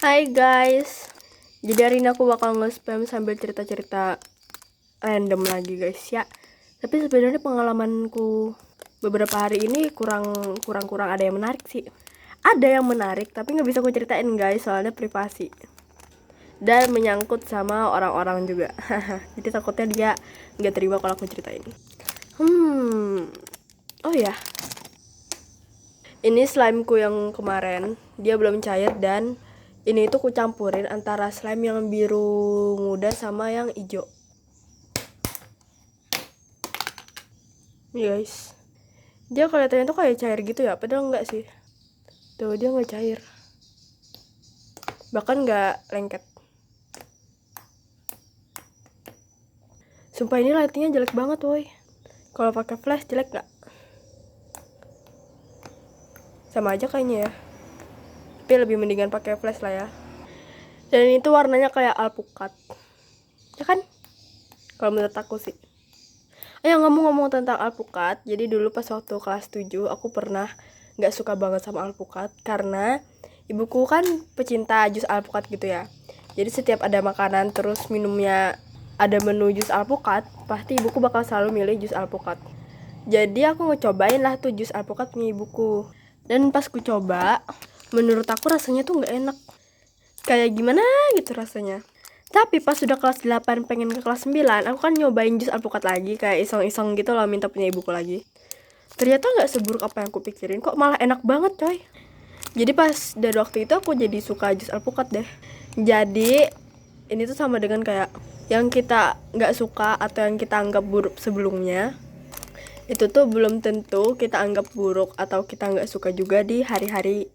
Hai guys, jadi hari ini aku bakal nge-spam sambil cerita-cerita random lagi guys ya. Tapi sebenarnya pengalamanku beberapa hari ini kurang ada yang menarik sih. Ada yang menarik tapi nggak bisa aku ceritain guys, soalnya privasi dan menyangkut sama orang-orang juga. Jadi takutnya dia nggak terima kalau aku ceritain. Oh ya, ini slimeku yang kemarin, dia belum cair dan ini tuh ku campurin antara slime yang biru muda sama yang hijau. Nih guys, dia kelihatannya tuh kayak cair gitu ya, padahal enggak sih. Tuh dia nggak cair, bahkan nggak lengket. Sumpah ini lightingnya jelek banget woi. Kalau pakai flash jelek nggak? Sama aja kayaknya ya. Tapi lebih mendingan pakai flash lah ya. Dan itu warnanya kayak alpukat, ya kan? Kalau menurut aku sih. Ayo ngomong-ngomong tentang alpukat. Jadi dulu pas waktu kelas 7 aku pernah gak suka banget sama alpukat karena ibuku kan pecinta jus alpukat gitu ya. Jadi setiap ada makanan terus minumnya ada menu jus alpukat, pasti ibuku bakal selalu milih jus alpukat. Jadi aku ngecobain lah tuh jus alpukat punya ibuku. Dan pas ku coba, menurut aku rasanya tuh gak enak. Kayak gimana gitu rasanya. Tapi pas sudah kelas 8 pengen ke kelas 9, aku kan nyobain jus alpukat lagi, kayak iseng-iseng gitu loh, minta punya ibuku lagi. Ternyata gak seburuk apa yang aku pikirin, kok malah enak banget coy. Jadi pas dari waktu itu aku jadi suka jus alpukat deh. Jadi ini tuh sama dengan kayak yang kita gak suka atau yang kita anggap buruk sebelumnya, itu tuh belum tentu kita anggap buruk atau kita gak suka juga di hari-hari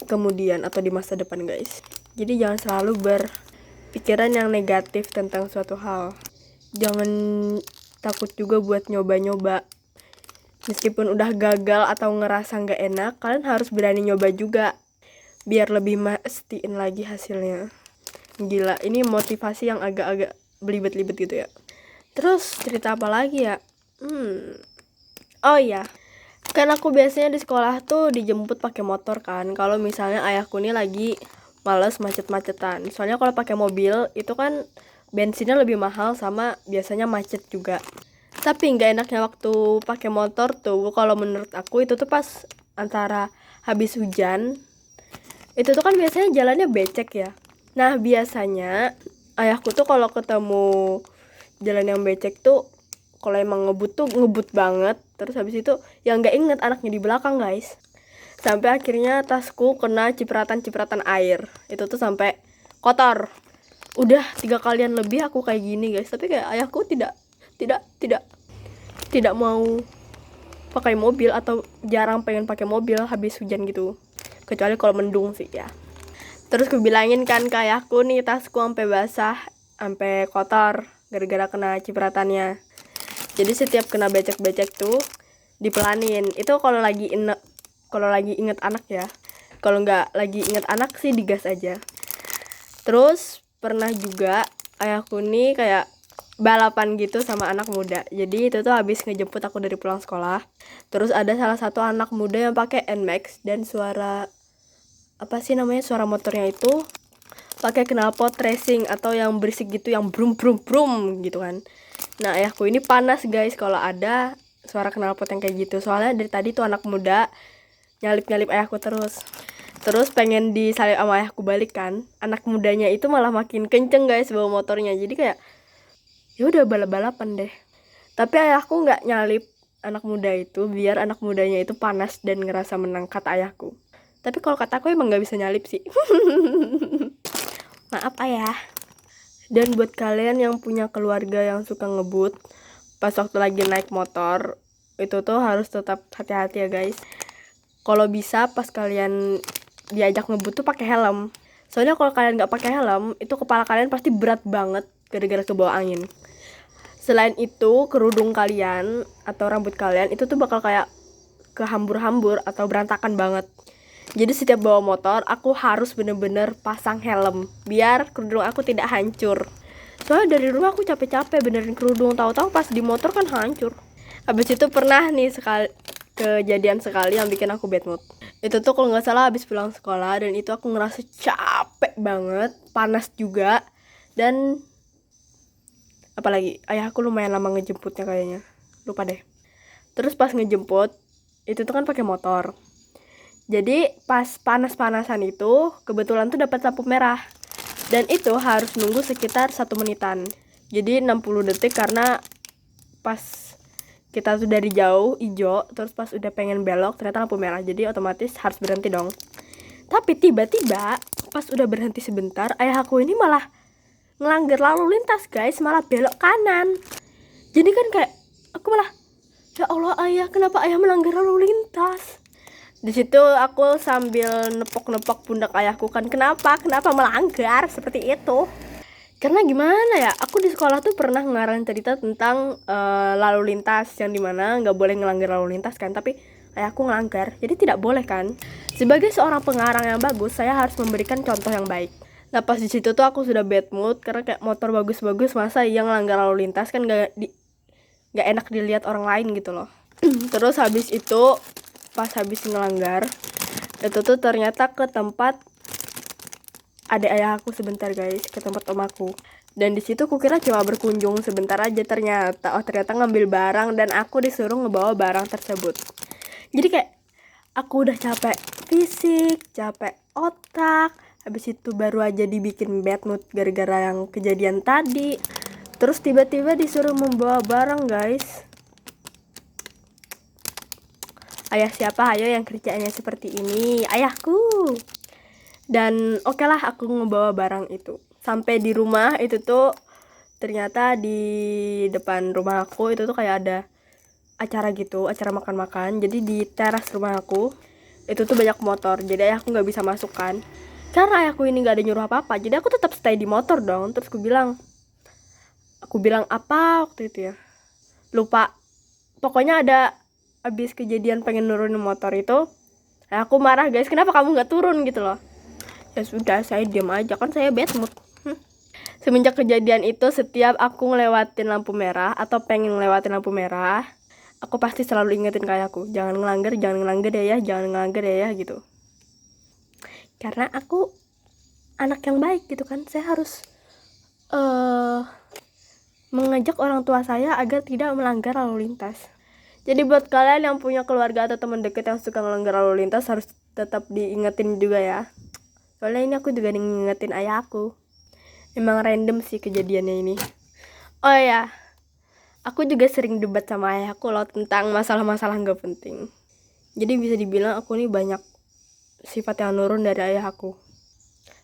kemudian atau di masa depan guys. Jadi jangan selalu berpikiran yang negatif tentang suatu hal. Jangan takut juga buat nyoba-nyoba. Meskipun udah gagal atau ngerasa gak enak, kalian harus berani nyoba juga, biar lebih mastiin lagi hasilnya. Gila, ini motivasi yang agak-agak belibet-libet gitu ya. Terus cerita apa lagi ya? Oh iya, kan aku biasanya di sekolah tuh dijemput pakai motor kan. Kalau misalnya ayahku nih lagi males macet-macetan. Soalnya kalau pakai mobil itu kan bensinnya lebih mahal sama biasanya macet juga. Tapi nggak enaknya waktu pakai motor tuh, kalau menurut aku itu tuh pas antara habis hujan, itu tuh kan biasanya jalannya becek ya. Nah biasanya ayahku tuh kalau ketemu jalan yang becek tuh, kalau emang ngebut tuh ngebut banget. Terus habis itu yang nggak inget anaknya di belakang guys. Sampai akhirnya tasku kena cipratan-cipratan air. Itu tuh sampai kotor. Udah 3 kalian lebih aku kayak gini guys. Tapi kayak ayahku tidak mau pakai mobil atau jarang pengen pakai mobil habis hujan gitu. Kecuali kalau mendung sih ya. Terus aku bilangin kan ke ayahku nih, tasku sampai basah, sampai kotor gara-gara kena cipratannya. Jadi setiap kena becek-becek tuh dipelanin. Itu kalau lagi inget anak ya. Kalau nggak lagi inget anak sih digas aja. Terus pernah juga ayahku nih kayak balapan gitu sama anak muda. Jadi itu tuh habis ngejemput aku dari pulang sekolah. Terus ada salah satu anak muda yang pakai NMAX dan suara suara motornya itu pakai knalpot racing atau yang berisik gitu, yang brum brum brum gitu kan. Nah ayahku ini panas guys kalau ada suara knalpot yang kayak gitu. Soalnya dari tadi tuh anak muda nyalip ayahku terus pengen disalip sama ayahku balik kan. Anak mudanya itu malah makin kenceng guys bawa motornya. Jadi kayak ya udah balap-balapan deh. Tapi ayahku nggak nyalip anak muda itu biar anak mudanya itu panas dan ngerasa menang, kata ayahku. Tapi kalau kataku emang nggak bisa nyalip sih. Maaf ayah. Dan buat kalian yang punya keluarga yang suka ngebut pas waktu lagi naik motor, itu tuh harus tetap hati-hati ya guys. Kalau bisa pas kalian diajak ngebut tuh pakai helm. Soalnya kalau kalian nggak pakai helm, itu kepala kalian pasti berat banget gara-gara kebawa angin. Selain itu, kerudung kalian atau rambut kalian itu tuh bakal kayak kehambur-hambur atau berantakan banget. Jadi setiap bawa motor, aku harus bener-bener pasang helm biar kerudung aku tidak hancur. Soalnya dari rumah aku capek-capek benerin kerudung, tahu-tahu pas di motor kan hancur. Habis itu pernah nih kejadian sekali yang bikin aku bad mood. Itu tuh kalau nggak salah habis pulang sekolah, dan itu aku ngerasa capek banget, panas juga, dan apalagi ayahku lumayan lama ngejemputnya kayaknya, lupa deh. Terus pas ngejemput itu tuh kan pakai motor, jadi pas panas-panasan itu kebetulan tuh dapat lampu merah, dan itu harus nunggu sekitar 1 menitan, jadi 60 detik karena pas kita tuh dari jauh hijau, terus pas udah pengen belok ternyata lampu merah, jadi otomatis harus berhenti dong. Tapi tiba-tiba pas udah berhenti sebentar, ayahku ini malah ngelanggar lalu lintas guys, malah belok kanan. Jadi kan kayak aku malah, ya Allah ayah, kenapa ayah melanggar lalu lintas? Di situ aku sambil nepok-nepok pundak ayahku kan, kenapa melanggar seperti itu. Karena gimana ya, aku di sekolah tuh pernah ngarang cerita tentang lalu lintas, yang dimana nggak boleh ngelanggar lalu lintas kan, tapi ayahku ngelanggar, jadi tidak boleh kan. Sebagai seorang pengarang yang bagus, saya harus memberikan contoh yang baik. Nah pas di situ tuh aku sudah bad mood, karena kayak motor bagus-bagus masa iya ngelanggar lalu lintas, kan nggak enak dilihat orang lain gitu loh. Terus habis itu pas habis ngelanggar itu tuh ternyata ke tempat adik ayah aku sebentar guys, ke tempat om aku. Dan di situ kukira cuma berkunjung sebentar aja, ternyata ngambil barang, dan aku disuruh ngebawa barang tersebut. Jadi kayak aku udah capek fisik, capek otak, habis itu baru aja dibikin bad mood gara-gara yang kejadian tadi. Terus tiba-tiba disuruh membawa barang guys. Ayah siapa ayo yang kerjaannya seperti ini? Ayahku. Dan oke lah aku ngebawa barang itu. Sampai di rumah itu tuh ternyata di depan rumah aku itu tuh kayak ada acara gitu, acara makan-makan. Jadi di teras rumah aku itu tuh banyak motor, jadi ayahku nggak bisa masuk kan. Karena ayahku ini nggak ada nyuruh apa-apa, jadi aku tetap stay di motor dong. Terus aku bilang apa waktu itu ya, lupa. Pokoknya ada abis kejadian pengen nurunin motor itu, aku marah guys, kenapa kamu nggak turun gitu loh. Ya sudah, saya diam aja, kan saya bad mood. Semenjak kejadian itu, setiap aku ngelewatin lampu merah atau pengen ngelewatin lampu merah, aku pasti selalu ingetin kayak aku, jangan ngelanggar ya gitu. Karena aku anak yang baik gitu kan, saya harus mengajak orang tua saya agar tidak melanggar lalu lintas. Jadi buat kalian yang punya keluarga atau teman dekat yang suka melanggar lalu lintas, harus tetap diingetin juga ya. Soalnya ini aku juga ngingetin ayah aku. Emang random sih kejadiannya ini. Oh ya, aku juga sering debat sama ayahku loh tentang masalah-masalah gak penting. Jadi bisa dibilang aku ini banyak sifat yang nurun dari ayah aku.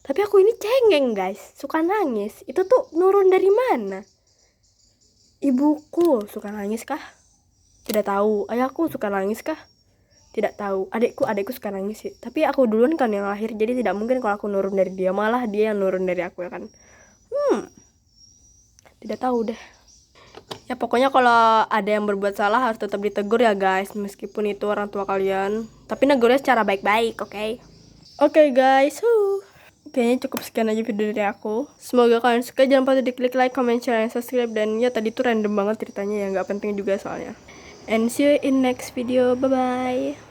Tapi aku ini cengeng guys, suka nangis. Itu tuh nurun dari mana? Ibuku suka nangis kah? Tidak tahu. Ayahku suka nangis kah? Tidak tahu. Adikku suka nangis sih. Tapi aku duluan kan yang lahir, jadi tidak mungkin kalau aku nurun dari dia, malah dia yang nurun dari aku ya kan. Tidak tahu deh. Ya pokoknya kalau ada yang berbuat salah harus tetap ditegur ya guys, meskipun itu orang tua kalian. Tapi negurnya secara baik-baik, oke? Oke guys, kayaknya cukup sekian aja video dari aku. Semoga kalian suka. Jangan lupa diklik like, comment, share, dan subscribe. Dan ya tadi tuh random banget ceritanya ya, nggak penting juga soalnya. And see you in next video. Bye-bye.